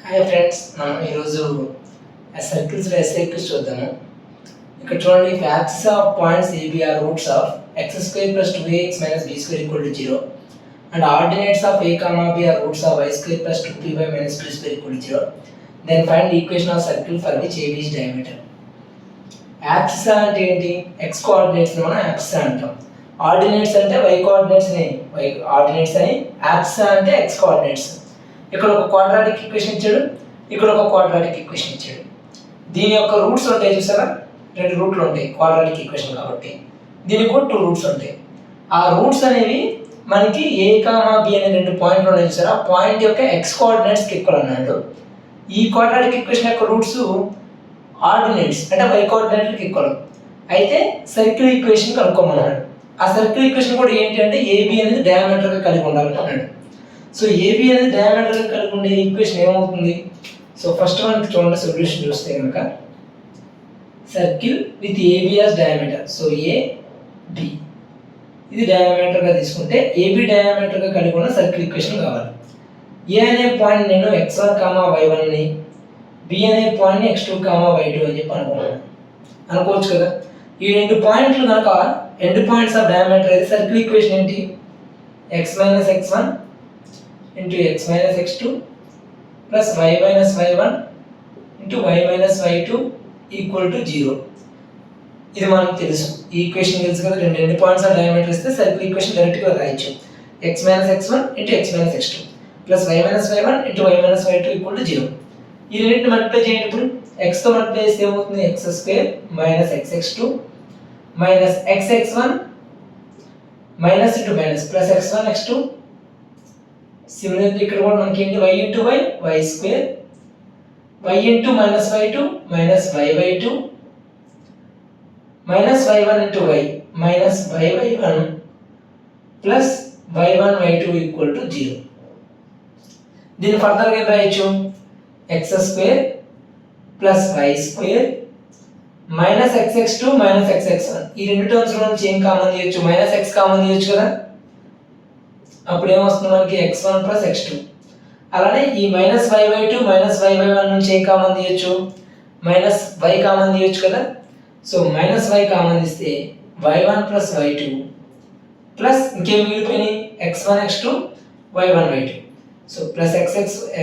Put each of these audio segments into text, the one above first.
Hi friends, మనం ఈరోజు సర్కిల్స్లో ఎస్ఐక్యూస్ చూద్దాము. ఇక్కడ చూడండి, if axis of points AB are roots of X square plus 2ax minus B square equal to 0 and ordinates of a comma b are roots of y square plus 2py minus 2 square equal to 0, then find equation of circle for which AB is diameter. Axis అంటే ఏంటి? X coordinates మనం axis అంటాం. Ordinates అంటే y coordinates ని y ordinates అని, axis అంటే x coordinates. ఇక్కడ ఒక క్వాడ్రాటిక్ ఈక్వేషన్ ఇచ్చాడు, ఇక్కడ ఒక క్వాడ్రాటిక్ ఈక్వేషన్ ఇచ్చాడు. దీని యొక్క రూట్స్ ఉంటాయి చూసారా, రెండు రూట్లు ఉంటాయి క్వాడ్రాటిక్ ఈక్వేషన్ కాబట్టి. దీనికి కూడా 2 రూట్స్ ఉంటాయి. ఆ రూట్స్ అనేవి మనకి ఏ కామా బి అనే రెండు పాయింట్లు ఉన్నాయి చూసారా, ఆ పాయింట్ యొక్క ఎక్స్ కోఆర్డినేట్స్కి ఈక్వల్ అన్నాడు. ఈ క్వాడ్రాటిక్ ఈక్వేషన్ యొక్క రూట్స్ ఆర్డినేట్స్ అంటే y కోఆర్డినేట్కి ఈక్వల్. అయితే సర్కిల్ ఈక్వేషన్ కనుక్కోమన్నాడు. ఆ సర్కిల్ ఈక్వేషన్ కూడా ఏంటి అంటే ఏబి అనేది డయామీటర్గా కలిగి ఉండాలన్నాడు. సో ఏబి అనేది డయామీటర్గా కలిగి ఉండే ఈక్వేషన్ ఏమవుతుంది? సో ఫస్ట్ మనకి చూడండి, సొల్యూషన్ చూస్తే కనుక circle with AB as diameter. So AB ఇది డయామీటర్గా తీసుకుంటే ఏబి డయామీటర్గా కలిగి ఉన్న సర్కిల్ ఈక్వేషన్ కావాలి. ఏ అనే పాయింట్ నేను x1 కామా y1 ని, బి అనే పాయింట్ని x2 కామా y2 అని చెప్పి అనుకోవచ్చు కదా. ఈ రెండు పాయింట్లు కనుక ఎండ్ పాయింట్స్ ఆఫ్ డయామీటర్ అయితే సర్కిల్ ఈక్వేషన్ ఏంటి? x minus x1 into x minus x2 plus y minus y1 into y minus y2 equal to 0. ఇది మనకు తెలుసు, ఈ ఈక్వేషన్ తెలుసు కదా. రెండు ఎండ్ పాయింట్స్ ఆఫ్ డయామీటర్ ఇస్తే సర్కిల్ ఈక్వేషన్ డైరెక్ట్గా రాయొచ్చు. x minus x1 into x minus x2 plus y minus y1 into y minus y2 equal to 0. ఈ రెండింటిని మల్టిప్లై చేయండి. ఇప్పుడు x తో మల్టిప్లై చేస్తే ఏమవుతుంది? x square minus xx2 minus xx1 minus into minus plus x1 x2. Similarly ఇక్కడ కూడా మనకి ఏంటి? y into y, y square, y into minus y2 minus y2 minus y1 into y minus y1 plus y1 y2 equal to 0. దీన్ని ఫర్దర్గా ఏం రాయొచ్చు? x square plus y square minus xx2 minus xx1. ఈ రెండు terms నుంచి ఏం common తీయొచ్చు? Minus x common తీయొచ్చు కదా. అప్పుడు ఏమొస్తుంది మనకి? x1 plus x2. అలానే ఈ మైనస్ y2 మైనస్ y1 నుంచి ఏం కామన్ తీయొచ్చు? మైనస్ y కామన్ తీయొచ్చు కదా. సో మైనస్ y కామన్ తీస్తే y1 ప్లస్ y2 ప్లస్ ఇంకేం మిగిలిపోయినాయి? x1 x2 y1 y2. So plus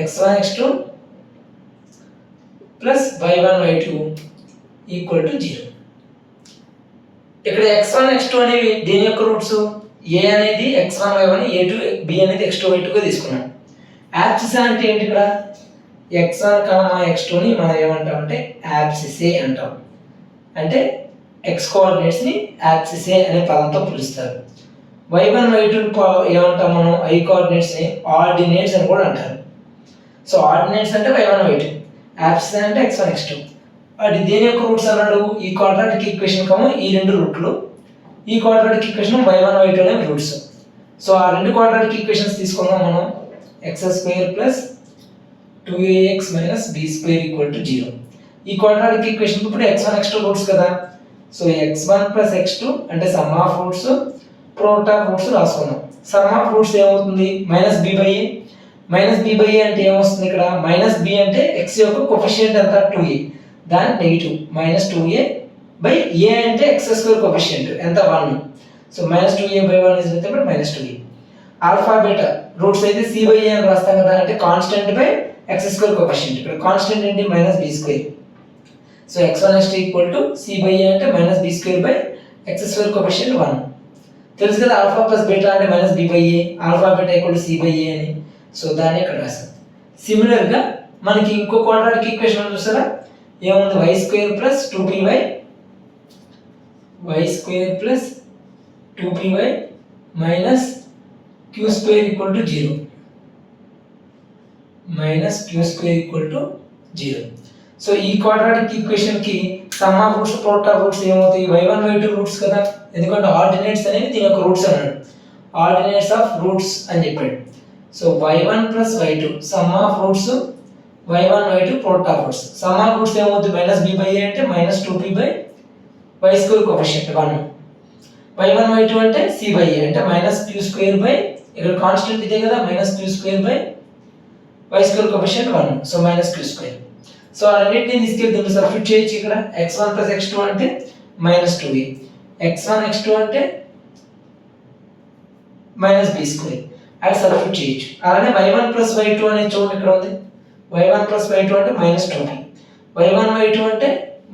x1 x2 plus y1 y2 equal to 0. ఇక్కడ x1 x2 అనేవి దేని యొక్క రూట్స్? ఏ అనేది x1 y1, a2 b అనేది x2 y2గా తీసుకున్నాం. యాబ్సిస్ అంటే ఏంటి? ఇక్కడ x1 కామా x2 ని మనం ఏమంటామంటే యాబ్సిసే అంటాం. అంటే x కోఆర్డినేట్స్ ని యాబ్సిసే అనే పదంతో పిలుస్తారు. y1 y2 ఏమంటాం మనం? y కోఆర్డినేట్స్ ని ఆర్డినేట్స్ అని కూడా అంటారు. సో ఆర్డినేట్స్ అంటే y1 y2, యాబ్సిస్ అంటే x1 x2. అది దేని యొక్క రూట్స్ అన్నాడు? ఈ క్వాడ్రాటిక్ ఈక్వేషన్ కము ఈ రెండు రూట్లు, ఈ క్వాడ్రాటిక్ ఈక్వేషన్ y1 y2 అనే రూట్స్. సో ఆ రెండు క్వాడ్రాటిక్ ఈక్వేషన్స్ తీసుకుందాం మనం. x square plus 2ax minus b square equal to 0. ఈ క్వాడ్రాటిక్ ఈక్వేషన్ ఇప్పుడు x1 x2 రూట్స్ కదా. సో x1 ప్లస్ x2 అంటే some of roots, product of roots రాసుకున్నాం. సమ్ ఆఫ్ రూట్స్ ఏమవుతుంది? Minus b by a. Minus b by a అంటే ఏమొస్తుంది? ఇక్కడ minus b అంటే x యొక్క కోఎఫిషియంట్ ఎంత? 2a, దాని negative minus 2a by a అంటే x స్క్వేర్ కోఎఫిషియంట్ ఎంత? 1. So minus 2a by 1 is nothing but minus 2a. Alpha beta roots అయితే c బై a అని రాస్తాం కదా, అంటే constant by x square coefficient. ఇక్కడ కాన్స్టెంట్ ఏంటి? Minus b square. So x1 x2 equal to c by a అంటే minus b square by x square coefficient 1. తెలుసు కదా, ఆల్ఫా ప్లస్ బీటా అంటే minus b by a, alpha beta equal to c by a అని. So దాన్ని ఇక్కడ రాస్తాం. సిమిలర్గా మనకి ఇంకో క్వాడ్రాటిక్ ఈక్వేషన్ చూసారా, ఏముంది? y square plus 2py, y square plus 2py minus q square equal to 0, minus q square equal to 0. So ఈ క్వాడ్రాటిక్ ఈక్వేషన్ కి some of roots, product of roots ఏమవుతాయి? y1 y2 రూట్స్ కదా, ఎందుకంటే ordinates అనేవి దీని యొక్క roots అన్నాడు. Ordinates of roots అని చెప్పాడు. So y1 plus y2 some of roots, y1 y2 product of roots. Some of roots ఏమవుతుంది? మైనస్ b బై a అంటే minus 2p by y square coefficient 1. y1 y2 అంటే c by a అంటే minus q square by, ఇక్కడ constant ఇదే కదా, minus q square by y square coefficient 1, so minus q square. So ఆ రెండింటిని తీసుకెళ్ళి దీన్ని సబ్స్టిట్యూట్ చేయొచ్చు. ఇక్కడ x1 ప్లస్ x2 అంటే మైనస్ 2a, x1 x2 అంటే మైనస్ b స్క్వేర్, అది సబ్స్టిట్యూట్ చేయొచ్చు. అలానే y1 ప్లస్ y2 అనేది చూడండి ఇక్కడ ఉంది, y1 ప్లస్ y2 అంటే మైనస్ 2b, y1 y2 అంటే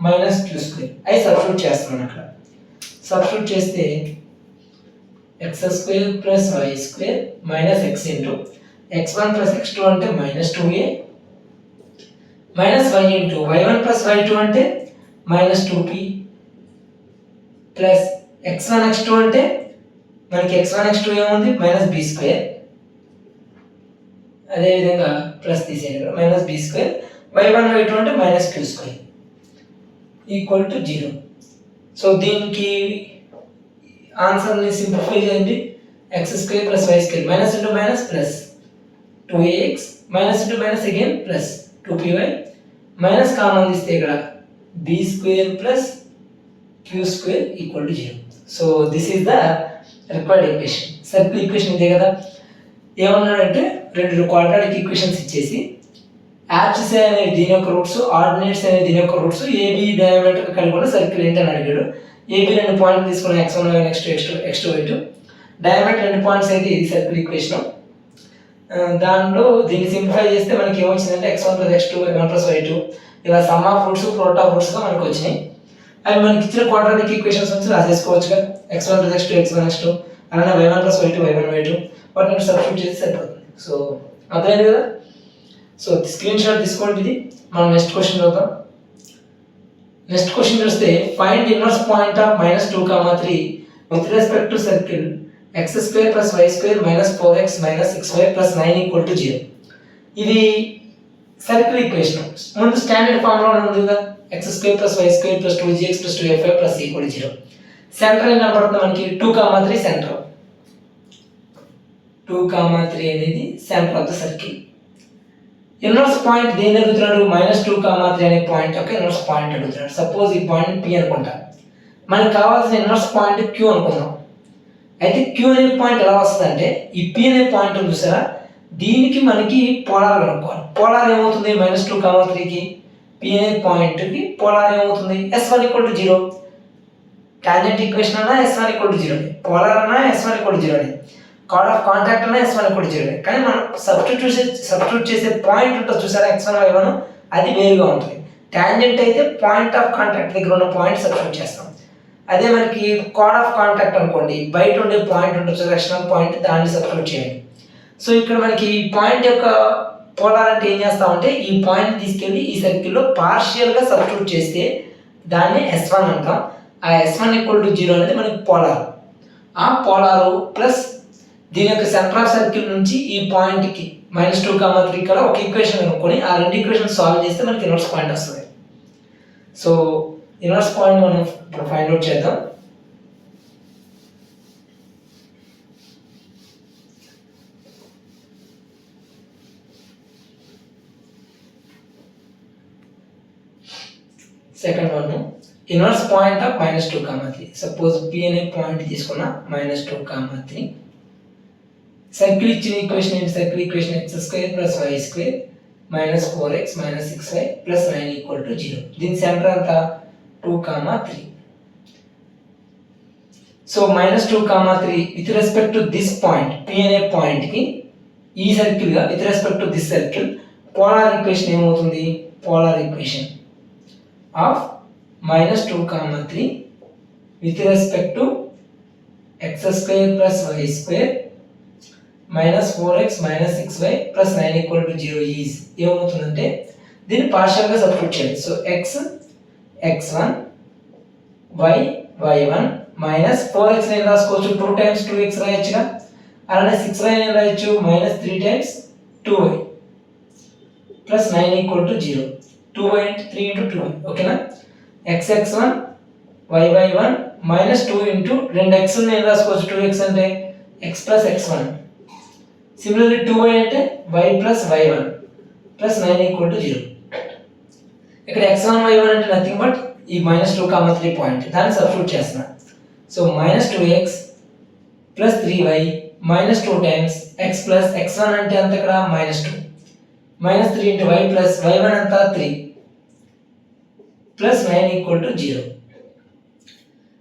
మైనస్ q స్క్వేర్, అది సబ్స్టిట్యూట్ చేస్తున్నాను. అక్కడ సబ్స్టిట్యూట్ చేస్తే x square plus y square minus x into x1 plus x2 అంటే minus 2a minus y into y1 plus y2 అంటే minus 2p plus x1 x2 అంటే మనకి x1 x2 ఏముంది minus b square, అదేవిధంగా plus తీసేయండి minus b square, y1 y2 అంటే minus q square equal to 0. So దీనికి ఆన్సర్ని సింప్లిఫై చేయండి. X square plus Y square minus into minus plus 2ax minus into minus again plus 2py minus common తీస్తే ఇక్కడ b square plus q square equal to 0. So this is the required equation. Circle equation ఇదే కదా. ఏమన్నాడంటే రెండు quadratic equations ఇచ్చేసి యాప్సిస్ అనేది దీని యొక్క రూట్స్, ఆర్డినేట్స్ అనేది దీని యొక్క రూట్స్, ఏబీ డయామీటర్ కలిగి ఉన్న సర్కిల్ ఏంటి అని అడిగాడు. ఏబీ రెండు పాయింట్లు తీసుకున్న x1 y1 x2 y2, diameter రెండు పాయింట్స్ అయితే ఇది సర్కిల్ ఈక్వేషన్. దానిలో దీన్ని సింప్లిఫై చేస్తే మనకి ఏమొచ్చిందంటే x1 plus x2 y1 plus y2 ఇలా sum of roots product of రూట్స్గా మనకు వచ్చినాయి. అవి మనకి ఇచ్చిన క్వాడ్రాటిక్ ఈక్వేషన్స్ నుంచి రాసేసుకోవచ్చుగా, x1 plus x2 x1 x2 అలానే y1 plus y2 y1 y2 వాటిని సబ్స్టిట్యూట్ చేసి సరిపోతుంది. సో అర్థమైంది కదా. సో స్క్రీన్ షాట్ తీసుకోండి. ఇది మనం నెక్స్ట్ క్వశ్చన్ చూద్దాం. నెక్స్ట్ క్వశ్చన్ చూస్తే find inverse point of -2, 3 with respect to circle x square plus y square minus 4x minus 6y plus 9 equal to 0. ఇది సర్కిల్ ఈక్వేషన్. ముందు స్టాండర్డ్ ఫార్ములా ఉంది కదా, x square plus y square plus 2gx plus 2fy plus equal to 0. Centre ఏం కనపడుతుంది మనకి 2, 3 centre. 2, 3 అనేది centre of the circle. Inverse point దేని అడుగుతున్నాడు, -2, 3 అనే పాయింట్ యొక్క ఇన్వర్స్ పాయింట్ అడుగుతున్నాడు. సపోజ్ ఈ పాయింట్ P అనుకుంటా, మనకు కావాల్సిన ఇన్వర్స్ పాయింట్ Q అనుకుందాం. అయితే Q అనే పాయింట్ ఎలా వస్తుంది అంటే ఈ P అనే పాయింట్ చూసారా, దీనికి మనకి పోలార్ కనుక్కోవాలి. పోలార్ ఏమవుతుంది -2, 3కి P అనే పాయింట్కి పోలార్ ఏమవుతుంది S1 = 0. టాంజెంట్ ఈక్వేషన్ అన్నా S1 = 0, పోలార్ అన్నా S1 = 0, కార్డ్ ఆఫ్ కాంటాక్ట్ అన్నా S1 = 0. కానీ మనం సబ్స్టిట్యూట్ చేసే పాయింట్ ఉంటుంది చూసారా x1 y1, అది వేరుగా ఉంటుంది. టాంజెంట్ అయితే పాయింట్ ఆఫ్ కాంటాక్ట్ దగ్గర ఉన్న పాయింట్ సబ్స్టిట్యూట్ చేస్తాం. అదే మనకి కార్డ్ ఆఫ్ కాంటాక్ట్ అనుకోండి, బయట ఉండే పాయింట్ ఉంటుంది ఎక్స్టర్నల్ పాయింట్, దాన్ని సబ్స్టిట్యూట్ చేయండి. సో ఇక్కడ మనకి ఈ పాయింట్ యొక్క పోలార్ అంటే ఏం చేస్తామంటే ఈ పాయింట్ తీసుకెళ్ళి ఈ సర్కిల్లో పార్షియల్గా సబ్స్టిట్యూట్ చేస్తే దాన్ని S1 అంటాం. ఆ S1 = 0 అనేది మనకి పోలార్. ఆ పోలారు ప్లస్ దీని యొక్క సెంటర్ ఆఫ్ సర్కిల్ నుంచి ఈ పాయింట్కి -2, 3 కల ఒక ఈక్వేషన్ అనుకొని ఆ రెండు ఈక్వేషన్ సాల్వ్ చేస్తే మనకి ఇన్వర్స్ పాయింట్ వస్తుంది. సో ఇన్వర్స్ పాయింట్ మనం ఇప్పుడు ఫైండ్ అవుట్ చేద్దాం. Second one, inverse point of -2, 3. Suppose P అనే పాయింట్ తీసుకున్న -2, 3. సర్కిల్ ఇచ్చిన ఈక్వేషన్ ఏంటి, circle equation x square plus y square minus 4x minus 6y plus 9 equal to 0. దీని centre అంతా 2, 3. So -2, 3 with respect to this point P అనే పాయింట్కి ఈ సర్కిల్గా with respect to this circle polar equation ఏమవుతుంది, polar equation of -2, 3 with respect to x square plus y square minus 4x minus 6y plus 9 equal to 0 is ఏమవుతుందంటే దీన్ని పార్షియల్గా substitute చేయాలి. So x x1 y y1 minus 4x నేను రాసుకోవచ్చు 2 times 2x రాయొచ్చుగా, అలానే 6y నేను రాయొచ్చు -3 times 2y plus 9 equal to 0. 2y అంటే 3 into 2y, ఓకేనా. x x1 y y1 minus 2 into 2x నేను రాసుకోవచ్చు 2x అంటే x plus x1. Similarly 2y అంటే y plus y1 plus 9 equal to 0. ఇక్కడ x1 y1 అంటే నథింగ్ బట్ ఈ -2, 3 point, దాన్ని సబ్స్టిట్యూట్ చేస్తున్నా. So -2x plus 3y minus 2 times x plus x1 అంటే అంత ఇక్కడ -2 minus 3 into y plus y1 అంతా 3 plus 9 equal to 0.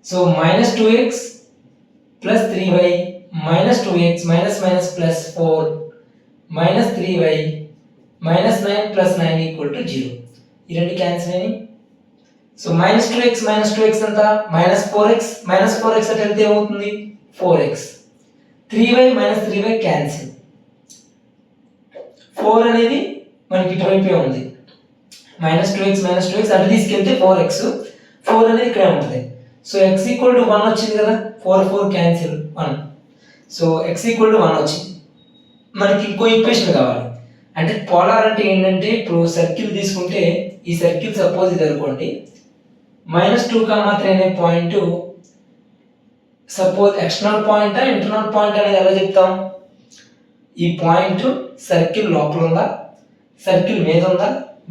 So minus 2x plus 3y minus 2x minus minus plus 4 minus 3y minus 9 plus 9 equal to 0. ఈ రెండు cancel అయినాయి. So minus 2x అంతా minus 4x అంటే ఎంత ఏమవుతుంది 4x. 3y minus 3y cancel. 4 అనేది మనకి ఇటువైపే ఉంది. minus 2x అటు తీసుకెళ్తే 4x. 4 అనేది ఇక్కడే ఉంటుంది. సో x ఈక్వల్ టు 1 వచ్చింది కదా, 4 cancel 1. So x equal to 1 వచ్చింది. మనకి ఇంకో ఈక్వేషన్ కావాలి. అంటే పోలార్ అంటే ఏంటంటే ఇప్పుడు సర్కిల్ తీసుకుంటే ఈ సర్కిల్ సపోజ్ ఇది అనుకోండి, -2, 3 అనే point suppose external point internal point అనేది ఎలా చెప్తాం? ఈ పాయింట్ సర్కిల్ లోపల ఉందా, సర్కిల్ మీద ఉందా,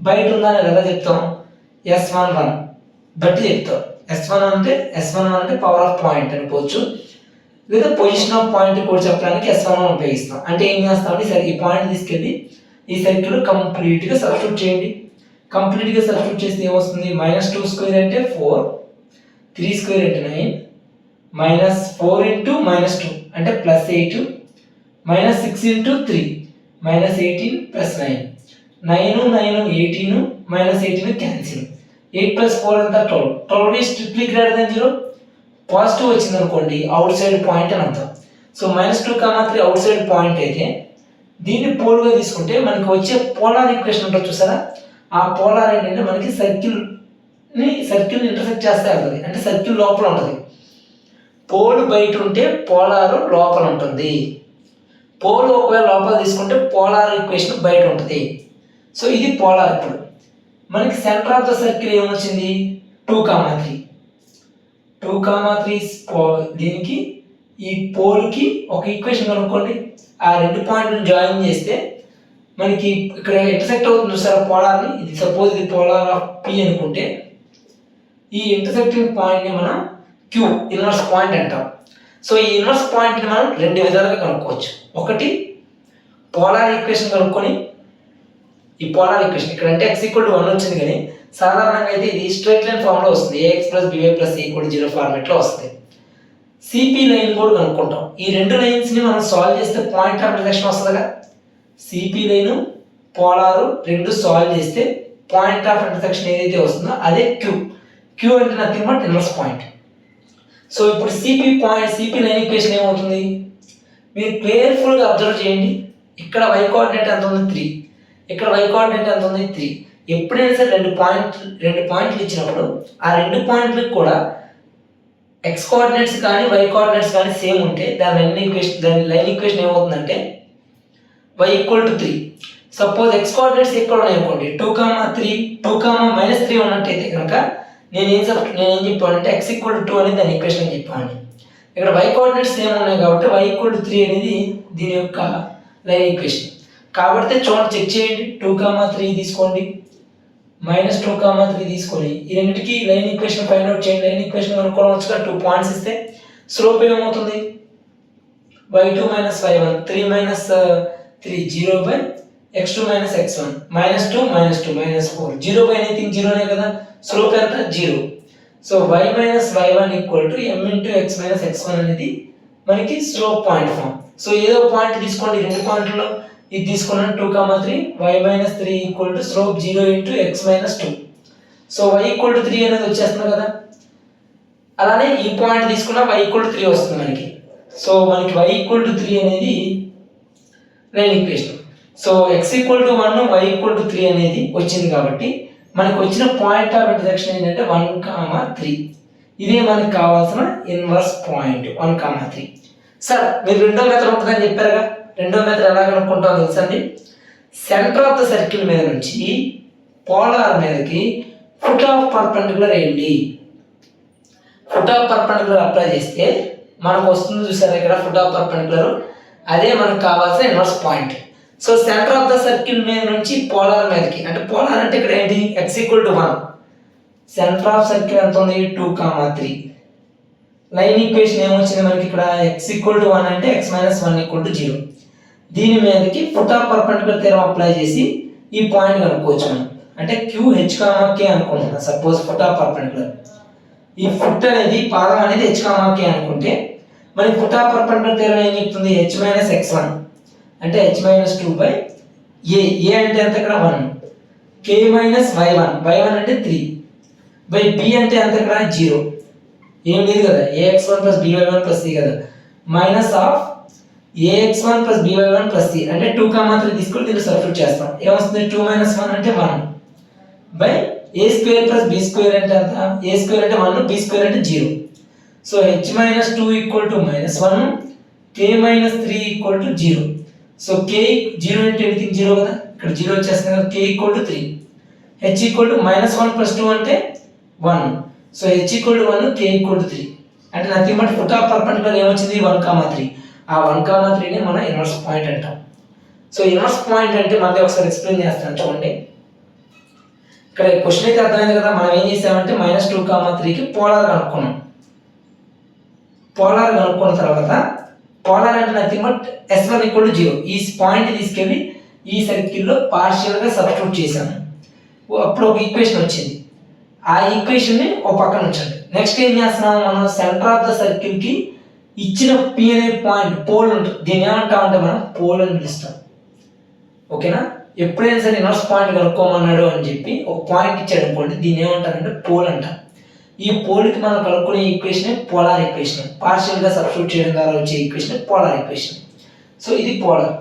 బయట ఉందా అనేది ఎలా చెప్తాం? S11 బట్టి చెప్తాం. S11 అంటే పవర్ ఆఫ్ పాయింట్ అనుకోవచ్చు, లేదా పొజిషన్ ఆఫ్ పాయింట్ కూడా చెప్పడానికి S11 ఉపయోగిస్తాం. అంటే ఏం చేస్తామంటే సరే ఈ పాయింట్ తీసుకెళ్ళి ఈ సర్కిల్ కంప్లీట్గా సబ్స్టిట్యూట్ చేయండి. కంప్లీట్గా సబ్స్టిట్యూట్ చేస్తే ఏమొస్తుంది? -2² అంటే 4, 3² అంటే 9, -4 into -2 అంటే +8, -6 into 3 -18 plus 9, 9 18 -18 క్యాన్సిల్. 8 plus 4 అంతా 12 is strictly greater than 0. Positive వచ్చింది అనుకోండి అవుట్ సైడ్ పాయింట్ అని అర్థం. సో -2, 3 అవుట్ సైడ్ పాయింట్ అయితే దీన్ని పోల్గా తీసుకుంటే మనకి వచ్చే పోలార్ ఈక్వేషన్ ఉంటుంది చూసారా, ఆ పోలార్ ఏంటంటే మనకి సర్కిల్ ఇంటర్సెక్ట్ చేస్తే ఉంటుంది. అంటే సర్కిల్ లోపల ఉంటుంది. పోల్ బయట ఉంటే పోలార్ లోపల ఉంటుంది. పోల్ ఒకవేళ లోపల తీసుకుంటే పోలార్ ఈక్వేషన్ బయట ఉంటుంది. సో ఇది పోలార్. ఇప్పుడు మనకి సెంటర్ ఆఫ్ ద సర్కిల్ ఏమొచ్చింది? 2, 3 దీనికి ఈ పోల్కి ఒక ఈక్వేషన్ కనుక్కోండి. ఆ రెండు పాయింట్లను జాయిన్ చేస్తే మనకి ఇక్కడ ఇంటర్సెక్ట్ అవుతుంది చూసారా పోలార్ని. ఇది సపోజ్ ఇది పోలార్ ఆఫ్ P అనుకుంటే ఈ ఇంటర్సెక్టింగ్ పాయింట్ని మనం Q ఇన్వర్స్ పాయింట్ అంటాం. సో ఈ ఇన్వర్స్ పాయింట్ని మనం రెండు విధాలుగా కనుక్కోవచ్చు. ఒకటి పోలార్ ఈక్వేషన్ కనుక్కొని, ఈ పోలార్ ఈక్వేషన్ ఇక్కడ అంటే x ఈక్వల్ టు 1 వచ్చింది, కానీ సాధారణంగా అయితే ఇది స్ట్రైట్ లైన్ ఫామ్లో వస్తుంది. ax + by + c = 0 ఫార్మేట్లో వస్తుంది. సిపి లైన్ కూడా కనుక్కుంటాం. ఈ రెండు లైన్స్ని మనం సాల్వ్ చేస్తే పాయింట్ ఆఫ్ ఇంటర్సెక్షన్ వస్తుందిగా. సిపి లైన్ పోలారు రెండు సాల్వ్ చేస్తే పాయింట్ ఆఫ్ ఇంటర్సెక్షన్ ఏదైతే వస్తుందో అదే క్యూ అంటే nothing but inverse point. So ఇప్పుడు సిపి లైన్ ఈక్వేషన్ ఏమవుతుంది? మీరు కేర్ఫుల్గా అబ్జర్వ్ చేయండి. ఇక్కడ y కోఆర్డినేట్ ఎంత ఉంది? 3. ఇక్కడ y కోఆర్డినేట్ ఎంత ఉంది? 3. ఎప్పుడైనా సరే రెండు పాయింట్లు ఇచ్చినప్పుడు ఆ రెండు పాయింట్లకు కూడా x కోఆర్డినేట్స్ కానీ y కోఆర్డినేట్స్ కానీ సేమ్ ఉంటే దాని లైన్ ఈక్వేషన్ ఏమవుతుందంటే y = 3. సపోజ్ x కోఆర్డినేట్స్ ఎక్కడ ఉన్నాయి అనుకోండి 2, 3, 2, -3 ఉన్నట్టయితే కనుక నేను ఏం చెప్పానంటే x = 2 అనేది దాని ఈక్వేషన్ అని చెప్పాను. ఇక్కడ y కోఆర్డినేట్స్ సేమ్ ఉన్నాయి కాబట్టి y = 3 అనేది దీని యొక్క లైన్ ఈక్వేషన్. కాబట్టి చూడండి, చెక్ చేయండి. 2, 3 తీసుకోండి, -2, 3 తీసుకొని ఈ రెండింటికి లైన్ ఈక్వేషన్ ఫైండ్ అవుట్ చేయండి. లైన్ ఈక్వేషన్ కనుక్కోవడం వచ్చుగా 2 పాయింట్స్ ఇస్తే స్లోప్ ఏమవుతుంది? y2 - y1 3 - 3 0/x2 - x1 -2 -4 0/anything 0నే కదా. స్లోప్ ఎంత? 0. So y - y1 = m × x - x1 అనేది మనకి స్లోప్ పాయింట్ ఫామ్. సో ఏదో పాయింట్ తీసుకోండి, రెండు పాయింట్లలో ఇది తీసుకున్నాను 2, 3 y - 3 = slope 0 × x - 2. So y = 3 అనేది వచ్చేస్తుంది కదా. అలానే ఈ పాయింట్ తీసుకున్నా y = 3 వస్తుంది మనకి. సో మనకి y = 3 అనేది line equation. So x = 1 y = 3 అనేది వచ్చింది కాబట్టి మనకు వచ్చిన పాయింట్ ఆఫ్ ఇంటర్సెక్షన్ ఏంటంటే 1, 3. ఇదే మనకి కావాల్సిన ఇన్వర్స్ పాయింట్ 1, 3. సార్ మీరు రెండో మెథడ్ ఉంటుందని చెప్పారుగా. రెండో మెథడ్ ఎలా కనుక్కుంటామో తెలుసండి. సెంటర్ ఆఫ్ ద సర్కిల్ మీద నుంచి పోలార్ మీదకి ఫుట్ ఆఫ్ పర్పెండిక్యులర్ వేయండి. ఫుట్ ఆఫ్ పర్పెండిక్యులర్ అప్లై చేస్తే మనకు వస్తుంది చూసారా ఇక్కడ ఫుట్ ఆఫ్ పర్పెండిక్యులర్. అదే మనకు కావాల్సిన inverse point. So centre of the circle మీద నుంచి పోలార్ మీదకి, అంటే పోలార్ అంటే ఇక్కడ ఏంటి? x = 1. సెంటర్ ఆఫ్ సర్కిల్ ఎంత ఉంది? 2, 3. లైన్ ఈక్వేషన్ ఏమొచ్చింది మనకి ఇక్కడ? x = 1 అంటే x - 1 = 0. దీని మీదకి foot of perpendicular theorem apply చేసి ఈ పాయింట్ కనుక్కోవచ్చు మనం. అంటే QH, K అనుకుంటున్నాం. సపోజ్ ఫుట్ ఆఫ్ పర్పెండిక్యులర్, ఈ ఫుట్ అనేది పాదం అనేది H, K అనుకుంటే మరి ఫుట్ ఆఫ్ పర్పెండిక్యులర్ థియరం ఏం చెప్తుంది? H - x1 అంటే H - 2 బై A. A అంటే ఎంత ఇక్కడ 1, K - y1 అంటే 3 బై B అంటే ఎంత ఇక్కడ 0, ఏం లేదు కదా, ax1 + by1 + c కదా, minus of ax1 + by1 + c అంటే 2, 3 తీసుకొని దీన్ని సబ్స్టిట్యూట్ చేస్తాం. ఏమొస్తుంది? 2 - 1 అంటే 1 బై a² + b² అంటే ఎంత? a² అంటే 1, b² అంటే 0. So h - 2 = -1, k - 3 = 0. So k 0 అంటే ఎనీథింగ్ 0 కదా, ఇక్కడ 0 వచ్చేస్తుంది కదా. k = 3, h = -1 + 2 అంటే 1. సో h = 1, k = 3 అంటే nothing but foot of perpendicular ఏమొచ్చింది? 1, 3. ఆ 1, 3ని మనం ఇన్వర్స్ పాయింట్ అంటాం. సో ఇన్వర్స్ పాయింట్ అంటే మళ్ళీ ఒకసారి ఎక్స్ప్లెయిన్ చేస్తాను చూడండి. ఇక్కడ క్వశ్చన్ అయితే అర్థమైంది కదా. మనం ఏం చేసామంటే -2, 3కి పోలార్ కనుక్కున్నాం. పోలార్ కనుక్కున్న తర్వాత పోలార్ అంటే నథింగ్ బట్ S1 = 0. ఈ పాయింట్ తీసుకెళ్ళి ఈ సర్కిల్లో పార్షియల్గా సబ్స్టిట్యూట్ చేశాము. అప్పుడు ఒక ఈక్వేషన్ వచ్చింది. ఆ ఈక్వేషన్ని ఒక పక్కన ఉంచండి. నెక్స్ట్ ఏం చేస్తున్నాము? మనం సెంటర్ ఆఫ్ ద సర్కిల్కి ఇచ్చిన P అనే పాయింట్ పోల్ ఉంటుంది. దీన్ని ఏమంటామంటే మనం పోల్ అని పిలుస్తాం. ఓకేనా? ఎప్పుడైనా సరే ఇన్వర్స్ పాయింట్ కనుక్కోమన్నాడు అని చెప్పి ఒక పాయింట్ ఇచ్చాడు అనుకోండి, దీన్ని ఏమంటారంటే పోల్ అంటాం. ఈ పోల్కి మనం కనుక్కునే ఈక్వేషన్ పోలార్ ఈక్వేషన్. పార్షియల్గా సబ్స్టిట్యూట్ చేయడం ద్వారా వచ్చే ఈక్వేషన్ పోలార్ ఈక్వేషన్. సో ఇది పోలార్.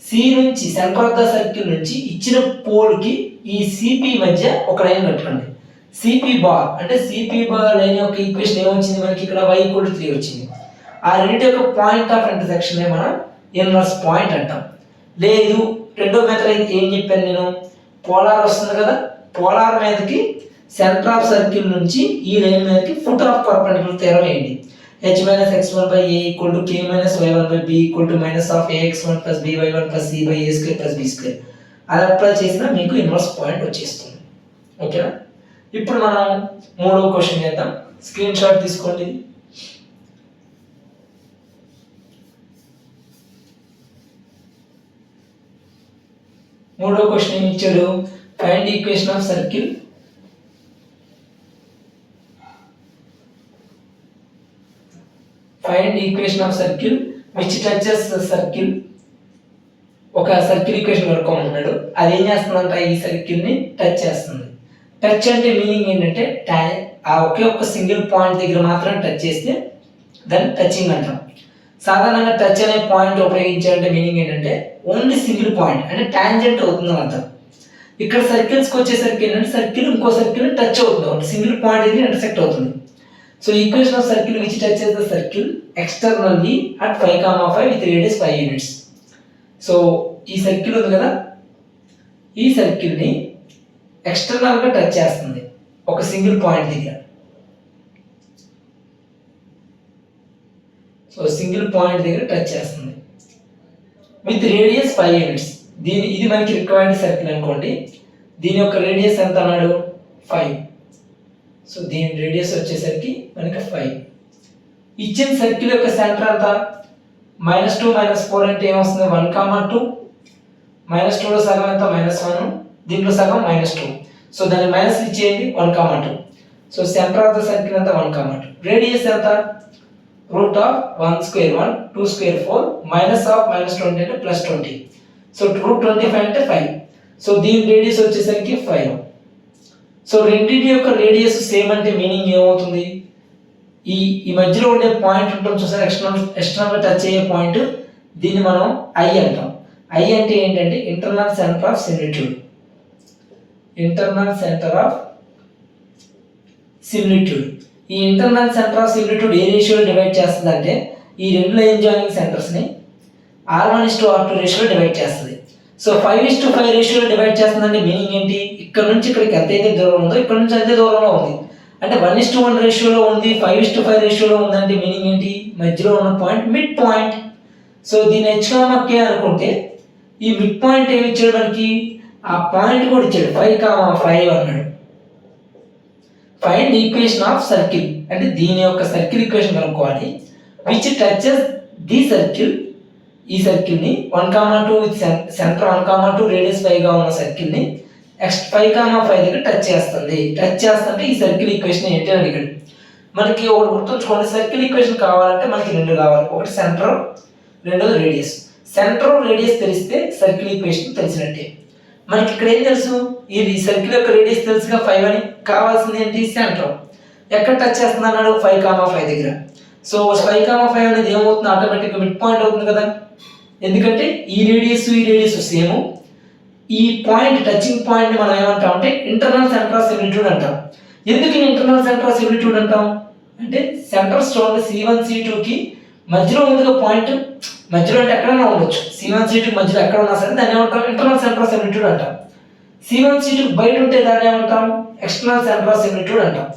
సి నుంచి సెంటర్ ఆఫ్ ద సర్కిల్ నుంచి ఇచ్చిన పోల్కి ఈ సిపి మధ్య ఒక లైన్ కట్టుకోండి. సిపి బార్ అంటే సిపి బార్ లైన్ యొక్క ఈక్వేషన్ ఏమొచ్చింది మనకి? ఇక్కడ y = 3 వచ్చింది. ఆ రెండింటి యొక్క పాయింట్ ఆఫ్ ఇంటర్సెక్షన్ మనం ఇన్వర్స్ పాయింట్ అంటాం. లేదు రెండో మెథడ్ అయితే ఏం చెప్పాను నేను? పోలార్ వస్తుంది కదా, పోలార్ మీదకి సెంటర్ ఆఫ్ సర్కిల్ నుంచి ఈ లైన్ మీదకి ఫుట్ ఆఫ్ పర్పెండిక్యులర్ థియరం వేయండి. h - x1 / a = k - y1 / b = -ax1 + by1 + c / a² + b². అది అప్లై చేసినా మీకు ఇన్వర్స్ పాయింట్ వచ్చేస్తుంది. ఓకేనా? ఇప్పుడు మనం మూడో క్వశ్చన్ చేద్దాం. స్క్రీన్ షాట్ తీసుకోండి. మూడో క్వశ్చన్ ఏమి ఇచ్చాడు? Find equation of circle which touches circle. ఒక సర్కిల్ ఈక్వేషన్ కనుక్కోమన్నాడు. అది ఏం చేస్తుందంట? ఈ సర్కిల్ని టచ్ చేస్తుంది. టచ్ అంటే మీనింగ్ ఏంటంటే ఆ ఒకే ఒక్క సింగిల్ పాయింట్ దగ్గర మాత్రం టచ్ చేస్తే దాన్ని టచింగ్ అంటాం. సాధారణంగా టచ్ అనే పాయింట్ ఉపయోగించాలంటే మీనింగ్ ఏంటంటే ఓన్లీ సింగిల్ పాయింట్ అంటే టాంజెంట్ అవుతుందని అర్థం. ఇక్కడ సర్కిల్స్కి వచ్చేసరికి ఏంటంటే సర్కిల్ ఇంకో సర్కిల్ టచ్ అవుతుంది, సింగిల్ పాయింట్ దగ్గర ఇంటర్సెక్ట్ అవుతుంది. So equation of circle which touches the circle externally at 5, 5 with radius 5 units. So ఈ సర్కిల్ ఉంది కదా, ఈ సర్కిల్ని ఎక్స్టర్నల్గా టచ్ చేస్తుంది ఒక సింగిల్ పాయింట్ దగ్గర. సో సింగిల్ పాయింట్ దగ్గర టచ్ చేస్తుంది విత్ రేడియస్ 5 యూనిట్స్. ఇది మనకి రిక్వైర్డ్ సర్కిల్ అనుకోండి. దీని యొక్క రేడియస్ ఎంత అన్నాడు? 5. సో దీని రేడియస్ వచ్చేసరికి మనకి 5. ఇచ్చిన సర్కిల్ యొక్క సెంటర్ అంతా -2 - 4 అంటే ఏమొస్తుంది? 1, 2. -2లో సగం ఎంత? -1. దీంట్లో సగం -2. సో దాన్ని మైనస్ ఇచ్చేయండి. 1, 2. So centre of the circle అంతా 1, 2. రేడియస్ ఎంత? √1² 1, 2² 4, -20 అంటే +20. సో √25 అంటే 5. సో దీని రేడియస్ వచ్చేసరికి 5. సో రెండింటి యొక్క రేడియస్ సేమ్ అంటే మీనింగ్ ఏమవుతుంది? ఈ మధ్యలో ఉండే పాయింట్ ఉంటుంది చూసారు, ఎక్స్టర్నల్ టచ్ అయ్యే పాయింట్, దీన్ని మనం I అంటాం. I అంటే ఏంటంటే ఇంటర్నల్ సెంటర్ ఆఫ్ సిమిలిట్యూడ్. ఈ ఇంటర్నల్ సెంటర్ ఆఫ్ సిమిలిట్యూడ్ ఏ రేషియోలో డివైడ్ చేస్తుంది అంటే ఈ రెండు లైన్ జాయినింగ్ సెంటర్స్ని R1:R2 రేషియోలో డివైడ్ చేస్తుంది. సో 5:5 రేషియోలో డివైడ్ చేస్తుందంటే మీనింగ్ ఏంటి? ఇక్కడ నుంచి ఇక్కడికి ఎంతైతే దూరం ఉందో ఇక్కడ నుంచి అంతే దూరంలో ఉంది. అంటే 1:1 రేషియోలో ఉంది, 5:5 రేషియోలో ఉందంటే మీనింగ్ ఏంటి? మధ్యలో ఉన్న పాయింట్ మిడ్ పాయింట్. సో దీన్ని H, K అనుకుంటే ఈ మిడ్ పాయింట్ ఏమి ఇచ్చాడు మనకి? ఆ పాయింట్ కూడా ఇచ్చాడు, 5, 5 అన్నాడు. ఫైండ్ ఈక్వేషన్ ఆఫ్ సర్కిల్ అంటే దీని యొక్క సర్కిల్ ఈక్వేషన్ కనుక్కోవాలి. విచ్ టచెస్ ది సర్కిల్ ఈ సర్కిల్ని 1,2 విత్ సెంటర్ 1,2 రేడియస్ 5గా ఉన్న సర్కిల్ని 5,5 దగ్గర టచ్ చేస్తుంది. టచ్ చేస్తుంటే ఈ సర్కిల్ ఈక్వేషన్ ఏంటి అని అడిగాడు. మనకి ఒకటి గుర్తుంచుకోండి, సర్కిల్ ఈక్వేషన్ కావాలంటే మనకి రెండు కావాలి, ఒకటి సెంటర్, రెండోది రేడియస్. సెంటర్ రేడియస్ తెలిస్తే సర్కిల్ ఈక్వేషన్ తెలిసినట్టే. మనకి ఇక్కడ ఏం తెలుసు, ఇది సర్కిల్ యొక్క రేడియస్ తెలుసుగా 5 అని. కావాల్సింది ఏంటి, సెంటర్. ఎక్కడ టచ్ చేస్తుంది అన్నాడు, 5,5 దగ్గర. సో 5,5 అనేది ఏమవుతుంది, ఆటోమేటిక్గా మిడ్ పాయింట్ అవుతుంది కదా, ఎందుకంటే ఈ రేడియస్ సేమ్. ఈ పాయింట్ టచింగ్ పాయింట్ మనం ఏమంటాం అంటే ఇంటర్నల్ సెంటర్ ఆఫ్ సిమిలిట్యూడ్ అంటాం. ఎందుకు ఇంటర్నల్ సెంటర్ ఆఫ్ సిమిలిట్యూడ్ అంటాం అంటే సెంటర్ స్టోన్ C1 C2కి మధ్యలో ఉందిగా పాయింట్, మధ్యలో అంటే ఎక్కడైనా ఉండొచ్చు, C1 C2 మధ్యలో ఎక్కడ ఉన్నా సరే దాన్ని ఏమంటాం, ఇంటర్నల్ సెంటర్ ఆఫ్ సిమిలిట్యూడ్ అంటాం. C1 C2 బయట ఉంటే దాన్ని ఏమంటాం, ఎక్స్టర్నల్ సెంటర్ ఆఫ్ సిమిలిట్యూడ్ అంటాం.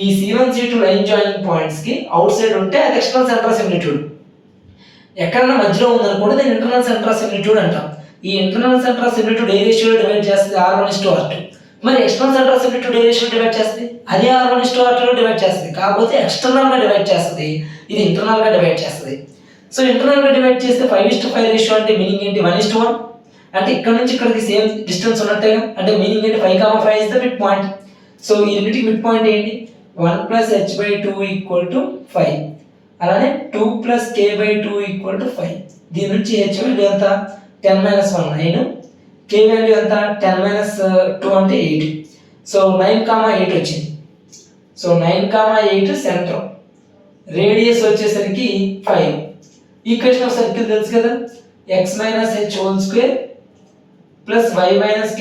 ఈ C1 C2 line joining points కి అవుట్ సైడ్ ఉంటే అది ఎక్స్టర్నల్ సెంటర్ ఆఫ్ సిమిలిట్యూడ్. ఎక్కడన్నా మధ్యలో ఉందనుకోండి దాన్ని ఇంటర్నల్ సెంటర్ ఆఫ్ సిమిలిట్యూడ్ అంటాం. ఈ ఇంటర్నల్ సెంటర్ ఆఫ్ సిమిలిట్యూడ్ ఏ రేషియోలో డివైడ్ చేస్తుంది, R1:R2. మరి ఎక్స్టర్నల్ సెంటర్ ఆఫ్ సిమిలిట్యూడ్ ఏ రేషియోలో డివైడ్ చేస్తుంది, అది R1:R2లో డివైడ్ చేస్తుంది. కాకపోతే ఎక్స్టర్నల్ గా డివైడ్ చేస్తుంది, ఇది ఇంటర్నల్ గా డివైడ్ చేస్తుంది. సో ఇంటర్నల్ గా డివైడ్ చేస్తే 5:5 రేషియో అంటే మీనింగ్ ఏంటి, 1:1. అంటే ఇక్కడ నుంచి ఇక్కడికి సేమ్ డిస్టెన్స్ ఉన్నట్టేగా, అంటే మీనింగ్ ఏంటి, 5,5 is the mid point. So ఈ రెండింటికి మిడ్ పాయింట్ ఏంటి, 1 + h/2 = 5. అలానే 2 + k/2 = 5. దీని నుంచి h వాల్యూ ఎంత, 10 - 1 9, k వాల్యూ ఎంత 10 - 2 అంటే 8. సో 9,8 వచ్చింది. సో 9,8 సెంటర్, రేడియస్ వచ్చేసరికి 5. ఈక్వేషన్ ఆఫ్ సర్కిల్ తెలుసు కదా, x - h² + y - k²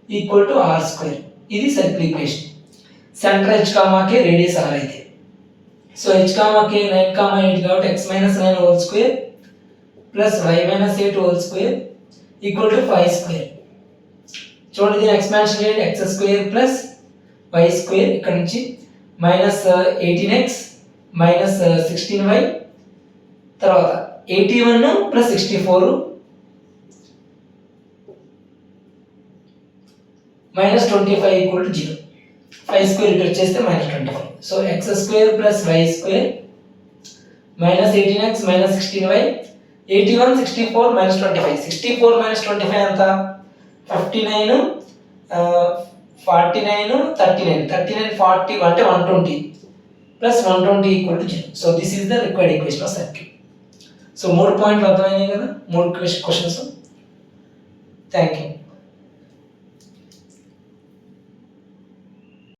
= r². ఇది circle equation. Centre h, k, radius r అయితే. సో h, k 9,8 కాబట్టి x - 9² + y - 8² = 5². చూడండి దీని ఎక్స్పాన్షన్ చేయండి, x² + y² ఇక్కడ నుంచి -18x - 16y, తర్వాత 81 + 64 -25 = 0. 5² ఇటు వచ్చేస్తే -25. So x² + y² -18x - 16y, 81 64 -25. 64 - 25 ఎంత, 59 49 39 39 40 అంటే 120 + 120 = 0. So this is the required equation of circle. So 3 పాయింట్లు అర్థమైనాయి కదా, 3 క్వశ్చన్స్. Thank you.